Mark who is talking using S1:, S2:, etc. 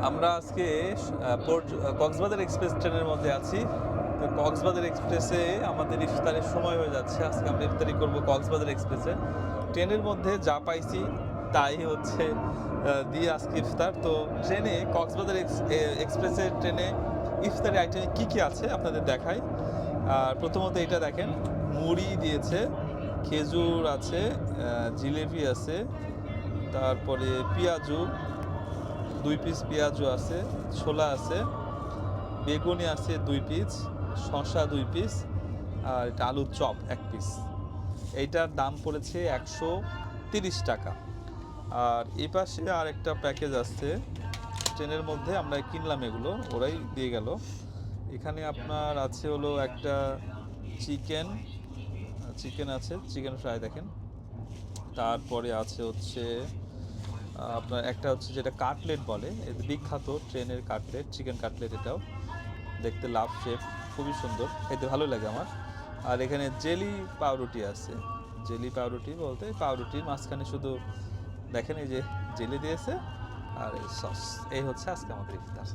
S1: আমরা আজকে কক্সবাজার এক্সপ্রেস ট্রেনের মধ্যে আছি। তো কক্সবাজার এক্সপ্রেসে আমাদের ইফতারের সময় হয়ে যাচ্ছে। আজকে আমরা ইফতারি করব কক্সবাজার এক্সপ্রেসে। ট্রেনের মধ্যে যা পাইছি তাই হচ্ছে দিয়ে আজকে ইফতার। তো ট্রেনে কক্সবাজার এক্সপ্রেসের ট্রেনে ইফতারি আইটেমে কী কী আছে আপনাদের দেখাই। আর প্রথমত এটা দেখেন, মুড়ি দিয়েছে, খেজুর আছে, জিলেবি আছে, তারপরে পেঁয়াজু 2 পিস পেঁয়াজু আছে, ছোলা আছে, বেগুনি আছে 2 পিস, শসা 2 পিস, আর এটা আলুর চপ 1 পিস। এইটার দাম পড়েছে 130 টাকা। আর এই পাশে আর একটা প্যাকেজ আসছে ট্রেনের মধ্যে, আমরা কিনলাম এগুলো, ওরাই দিয়ে গেল। এখানে আপনার আছে হলো একটা চিকেন আছে, চিকেন ফ্রাই দেখেন। তারপরে আছে হচ্ছে আপনার একটা হচ্ছে যেটা কাটলেট বলে, এটা বিখ্যাত ট্রেনের কাটলেট, চিকেন কাটলেট। এটাও দেখতে লাভ শেপ, খুবই সুন্দর, খেতে ভালো লাগে আমার। আর এখানে জেলি পাউরুটি আছে। জেলি পাউরুটি বলতে পাউরুটির মাঝখানে শুধু দেখেন এই যে জেলি দিয়েছে আর এই সস। এই হচ্ছে আজকে আমাদের ইফতার।